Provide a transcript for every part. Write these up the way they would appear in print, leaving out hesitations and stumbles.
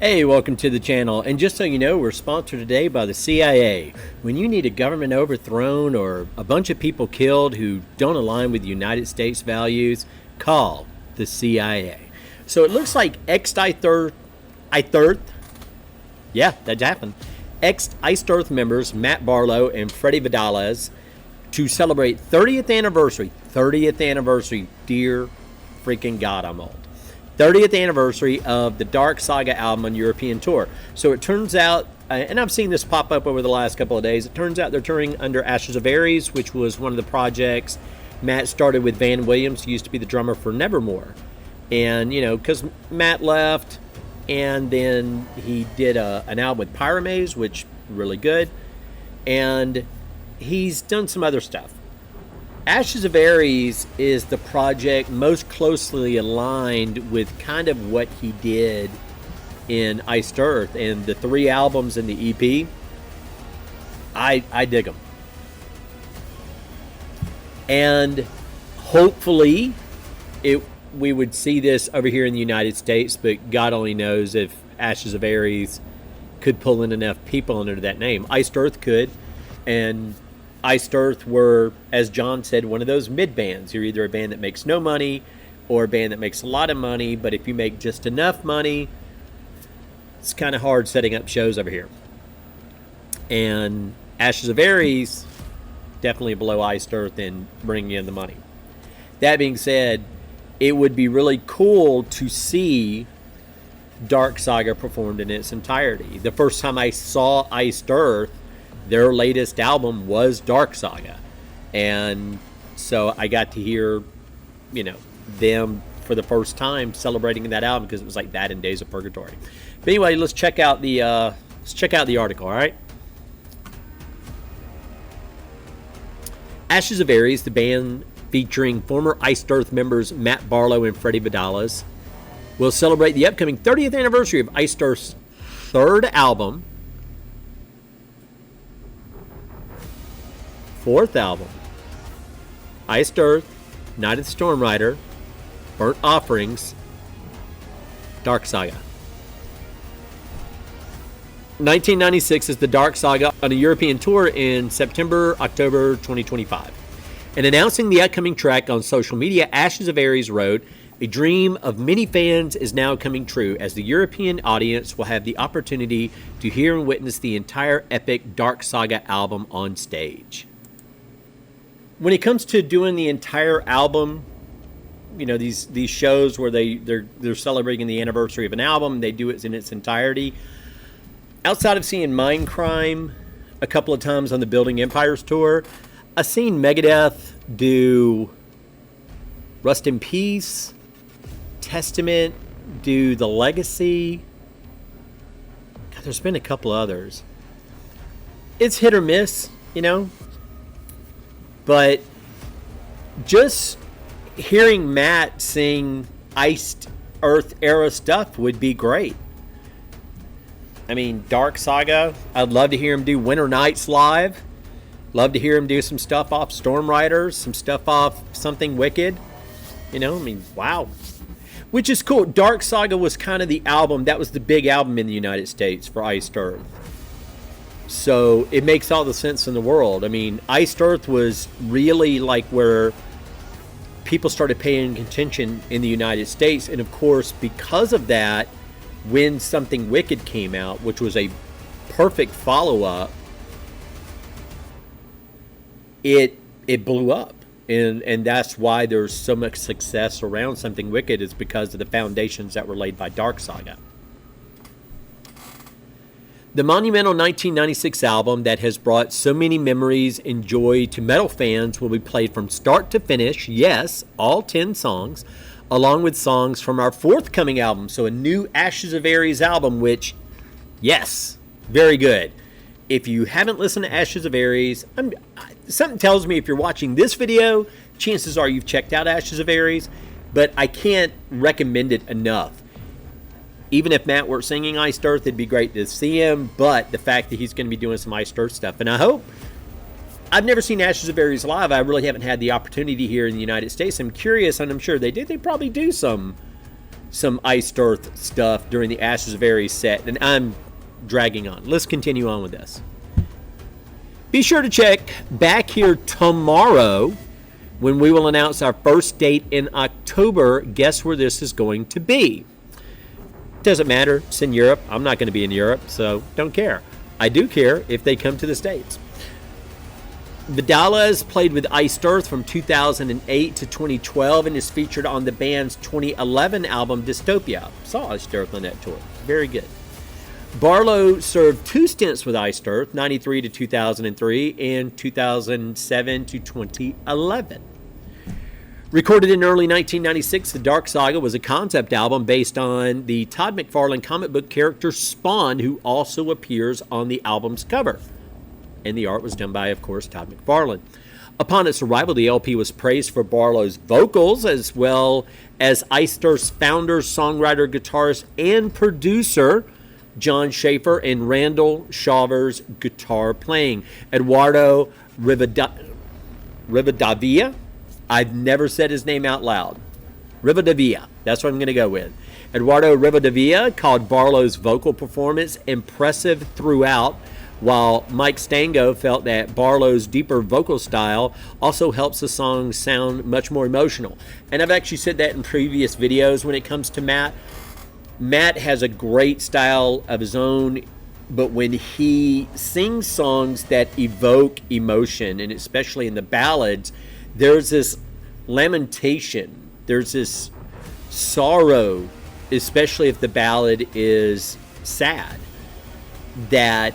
Hey, welcome to the channel. And just so you know, we're sponsored today by the CIA. When you need a government overthrown or a bunch of people killed who don't align with United States values, call the CIA. So it looks like yeah, that happened. Ex-Iced Earth members Matt Barlow and Freddie VIDALES to celebrate 30th anniversary. 30th anniversary, dear freaking God, I'm old. 30th anniversary of the Dark Saga album on European tour. So it turns out, and I've seen this pop up over the last couple of days, it turns out they're touring under Ashes of Aries, which was one of the projects Matt started with Van Williams, who used to be the drummer for Nevermore. And, you know, because Matt left, and then he did an album with Pyramaze, which really good. And he's done some other stuff. Ashes of Aries is the project most closely aligned with kind of what he did in Iced Earth, and the 3 albums in the EP, I dig them. And hopefully we would see this over here in the United States, but God only knows if Ashes of Aries could pull in enough people under that name. Iced Earth could, and Iced Earth were, as John said, one of those mid bands. You're either a band that makes no money or a band that makes a lot of money, but if you make just enough money, it's kind of hard setting up shows over here. And Ashes of Aries, definitely below Iced Earth in bringing in the money. That being said, it would be really cool to see Dark Saga performed in its entirety. The first time I saw Iced Earth, their latest album was Dark Saga, and so I got to hear, you know, them for the first time celebrating that album, because it was like that in Days of Purgatory. But anyway, let's check out the article. All right, Ashes of Aries, the band featuring former Iced Earth members Matt Barlow and Freddie VIDALES, will celebrate the upcoming 30th anniversary of Iced Earth's 3rd album. 4th album, Iced Earth, Night of the Storm Rider, Burnt Offerings, Dark Saga. 1996 is the Dark Saga on a European tour in September, October 2025. And announcing the upcoming track on social media, Ashes of Aries wrote, "A dream of many fans is now coming true, as the European audience will have the opportunity to hear and witness the entire epic Dark Saga album on stage." When it comes to doing the entire album, you know, these shows where they're celebrating the anniversary of an album, they do it in its entirety. Outside of seeing Mindcrime a couple of times on the Building Empires tour, I've seen Megadeth do Rust in Peace, Testament do The Legacy. God, there's been a couple others. It's hit or miss, you know. But just hearing Matt sing Iced Earth era stuff would be great. I mean, Dark Saga, I'd love to hear him do Winter Nights live. Love to hear him do some stuff off Storm Riders, some stuff off Something Wicked. You know, I mean, wow. Which is cool. Dark Saga was kind of the album, that was the big album in the United States for Iced Earth. So it makes all the sense in the world. I mean, Iced Earth was really like where people started paying attention in the United States. And of course, because of that, when Something Wicked came out, which was a perfect follow-up, it blew up. And that's why there's so much success around Something Wicked, is because of the foundations that were laid by Dark Saga. The monumental 1996 album that has brought so many memories and joy to metal fans will be played from start to finish, yes, all 10 songs, along with songs from our forthcoming album, so a new Ashes of Aries album, which, yes, very good. If you haven't listened to Ashes of Aries, something tells me if you're watching this video, chances are you've checked out Ashes of Aries, but I can't recommend it enough. Even if Matt were singing Iced Earth, it'd be great to see him, but the fact that he's going to be doing some Iced Earth stuff, and I hope, I've never seen Ashes of Aries live. I really haven't had the opportunity here in the United States. I'm curious, and I'm sure they probably do some some Iced Earth stuff during the Ashes of Aries set, and I'm dragging on. Let's continue on with this. Be sure to check back here tomorrow when we will announce our first date in October. Guess where this is going to be? Doesn't matter. It's in Europe. I'm not going to be in Europe, so don't care. I do care if they come to the States. VIDALES played with Iced Earth from 2008 to 2012 and is featured on the band's 2011 album Dystopia. Saw Iced Earth on that tour. Very good. BARLOW served 2 stints with Iced Earth, 93 to 2003 and 2007 to 2011. Recorded in early 1996, the Dark Saga was a concept album based on the Todd McFarlane comic book character Spawn, who also appears on the album's cover. And the art was done by, of course, Todd McFarlane. Upon its arrival, the LP was praised for Barlow's vocals, as well as Iced Earth's founder, songwriter, guitarist, and producer, John Schaefer, and Randall Shaver's guitar playing. Eduardo Rivadavia. I've never said his name out loud. Rivadavia. That's what I'm going to go with. Eduardo Rivadavia called Barlow's vocal performance impressive throughout, while Mike Stango felt that Barlow's deeper vocal style also helps the song sound much more emotional. And I've actually said that in previous videos when it comes to Matt. Matt has a great style of his own, but when he sings songs that evoke emotion, and especially in the ballads, there's this lamentation, there's this sorrow, especially if the ballad is sad, that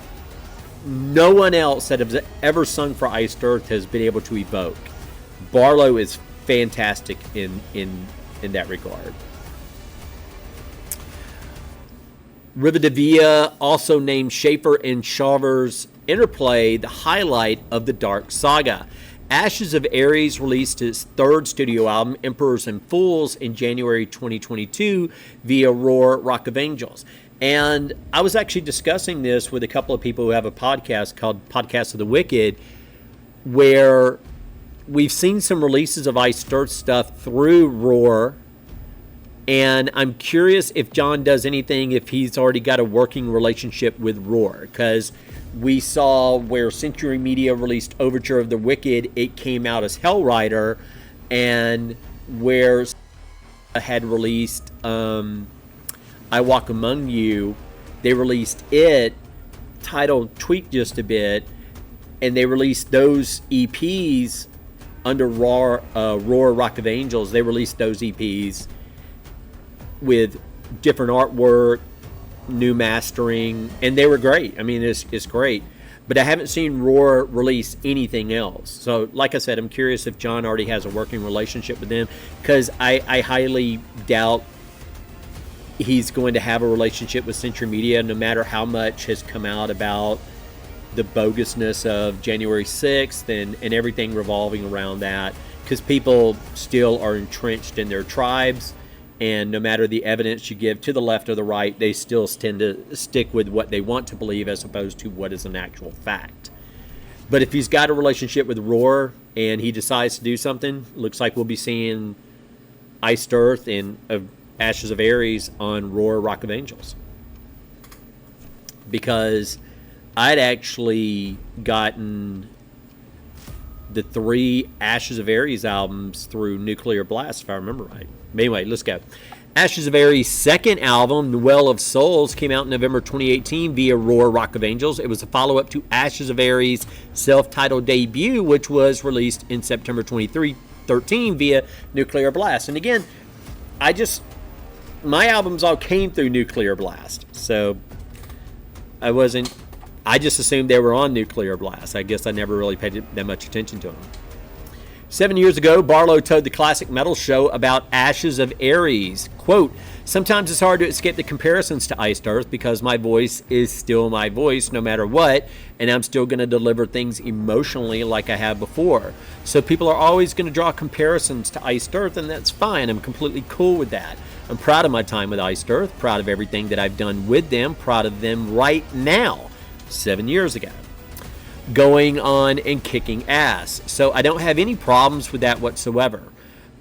no one else that has ever sung for Iced Earth has been able to evoke. Barlow is fantastic in that regard. Rivadavia also named Schaefer and Shaver's interplay the highlight of the Dark Saga. Ashes of Aries released its 3rd studio album, Emperors and Fools, in January 2022 via Roar Rock of Angels. And I was actually discussing this with a couple of people who have a podcast called Podcast of the Wicked, where we've seen some releases of Iced Earth stuff through Roar. And I'm curious if John does anything, if he's already got a working relationship with Roar. Because we saw where Century Media released Overture of the Wicked, it came out as Hellrider. And where had released I Walk Among You, they released it, title tweaked just a bit, and they released those EPs under Roar Rock of Angels. They released those EPs with different artwork, new mastering, and they were great. I mean, it's great. But I haven't seen Roar release anything else. So, like I said, I'm curious if John already has a working relationship with them, because I highly doubt he's going to have a relationship with Century Media, no matter how much has come out about the bogusness of January 6th and everything revolving around that, because people still are entrenched in their tribes, and no matter the evidence you give to the left or the right, they still tend to stick with what they want to believe as opposed to what is an actual fact. But if he's got a relationship with Roar and he decides to do something, looks like we'll be seeing Iced Earth and Ashes of Aries on Roar Rock of Angels, because I'd actually gotten the 3 Ashes of Aries albums through Nuclear Blast, if I remember right. But anyway, let's go. Ashes of Aries' second album, The Well of Souls, came out in November 2018 via Roar Rock of Angels. It was a follow-up to Ashes of Aries' self-titled debut, which was released in September 2013 via Nuclear Blast. And again, my albums all came through Nuclear Blast, so I just assumed they were on Nuclear Blast. I guess I never really paid that much attention to them. 7 years ago, Barlow told the Classic Metal Show about Ashes of Aries. Quote, "Sometimes it's hard to escape the comparisons to Iced Earth because my voice is still my voice no matter what, and I'm still going to deliver things emotionally like I have before. So people are always going to draw comparisons to Iced Earth, and that's fine. I'm completely cool with that. I'm proud of my time with Iced Earth, proud of everything that I've done with them, proud of them right now, 7 years ago. Going on and kicking ass. So I don't have any problems with that whatsoever."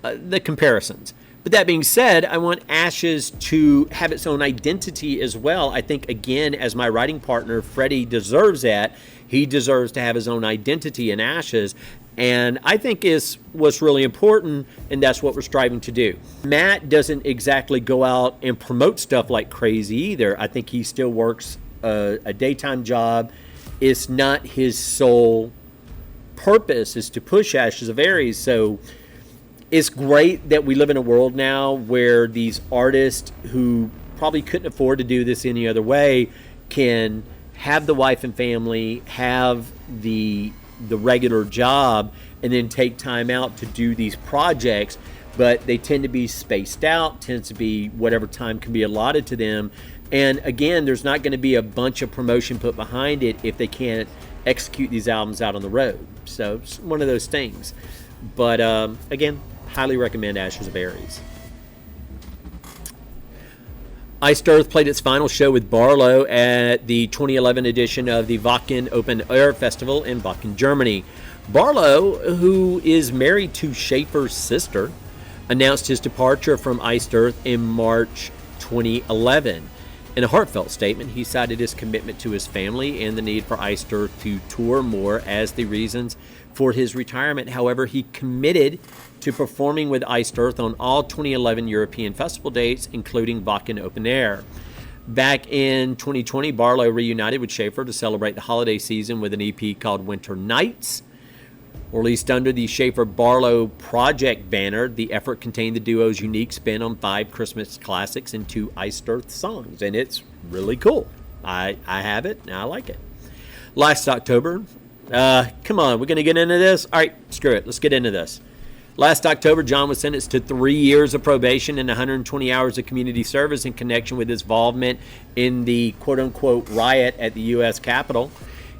The comparisons. But that being said, I want Ashes to have its own identity as well. I think, again, as my writing partner, Freddie, deserves that. He deserves to have his own identity in Ashes. And I think is what's really important, and that's what we're striving to do. Matt doesn't exactly go out and promote stuff like crazy either. I think he still works a daytime job. It's not his sole purpose is to push Ashes of Aries. So it's great that we live in a world now where these artists who probably couldn't afford to do this any other way can have the wife and family, have the regular job, and then take time out to do these projects. But they tend to be spaced out, tends to be whatever time can be allotted to them. And again, there's not going to be a bunch of promotion put behind it if they can't execute these albums out on the road. So it's one of those things. But again, highly recommend Ashes of Aries. Iced Earth played its final show with BARLOW at the 2011 edition of the Wacken Open Air Festival in Wacken, Germany. BARLOW, who is married to Schaefer's sister, announced his departure from Iced Earth in March 2011. In a heartfelt statement, he cited his commitment to his family and the need for Iced Earth to tour more as the reasons for his retirement. However, he committed to performing with Iced Earth on all 2011 European festival dates, including Wacken Open Air. Back in 2020, BARLOW reunited with Schaefer to celebrate the holiday season with an EP called Winter Nights. Released under the Schaefer-BARLOW Project banner, the effort contained the duo's unique spin on 5 Christmas classics and 2 Iced Earth songs, and it's really cool. I have it, and I like it. Last October, come on, we're going to get into this? All right, screw it, let's get into this. Last October, John was sentenced to 3 years of probation and 120 hours of community service in connection with his involvement in the quote-unquote riot at the U.S. Capitol.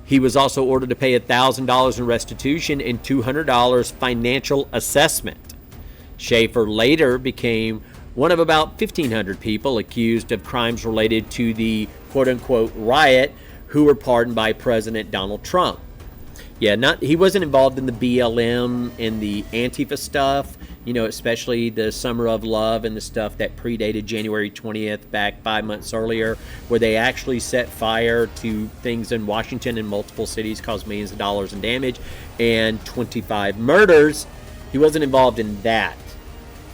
He was also ordered to pay $1,000 in restitution and $200 financial assessment. Schaefer later became one of about 1,500 people accused of crimes related to the quote-unquote riot who were pardoned by President Donald Trump. Yeah, he wasn't involved in the BLM and the Antifa stuff, especially the Summer of Love and the stuff that predated January 20th back 5 months earlier, where they actually set fire to things in Washington and multiple cities, caused millions of dollars in damage, and 25 murders. He wasn't involved in that.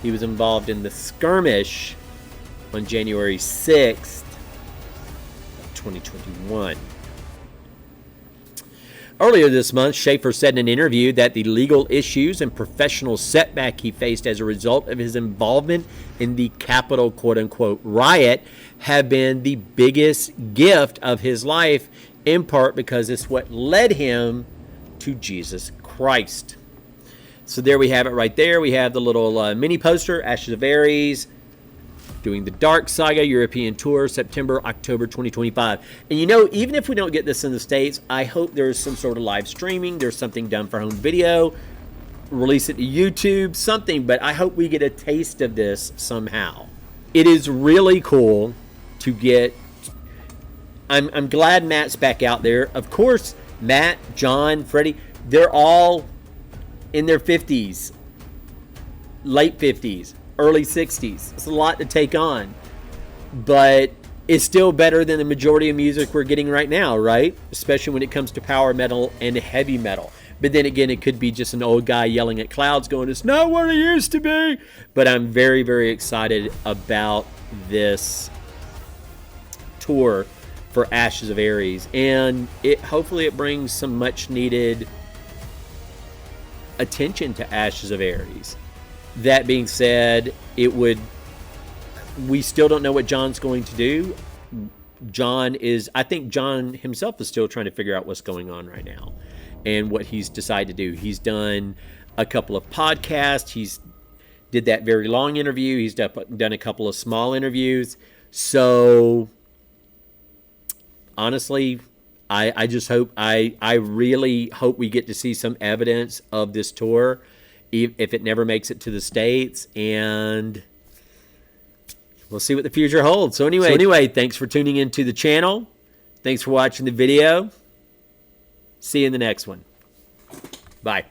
He was involved in the skirmish on January 6th of 2021. Earlier this month, Schaefer said in an interview that the legal issues and professional setback he faced as a result of his involvement in the Capitol quote-unquote riot have been the biggest gift of his life, in part because it's what led him to Jesus Christ. So there we have it right there. We have the little mini poster, Ashes of Aries, doing the Dark Saga European Tour, September, October 2025. And even if we don't get this in the States, I hope there's some sort of live streaming. There's something done for home video. Release it to YouTube, something. But I hope we get a taste of this somehow. It is really cool to get... I'm glad Matt's back out there. Of course, Matt, John, Freddie, they're all in their 50s, late 50s. Early 60s. It's a lot to take on. But it's still better than the majority of music we're getting right now, right? Especially when it comes to power metal and heavy metal. But then again, it could be just an old guy yelling at clouds going, it's not what it used to be. But I'm very, very excited about this tour for Ashes of Aries. And hopefully it brings some much needed attention to Ashes of Aries. That being said, we still don't know what John's going to do. I think John himself is still trying to figure out what's going on right now and what he's decided to do. He's done a couple of podcasts. He's did that very long interview. He's done a couple of small interviews. So honestly, I just hope, I really hope we get to see some evidence of this tour, if it never makes it to the States, and we'll see what the future holds. So anyway, thanks for tuning into the channel. Thanks for watching the video. See you in the next one. Bye.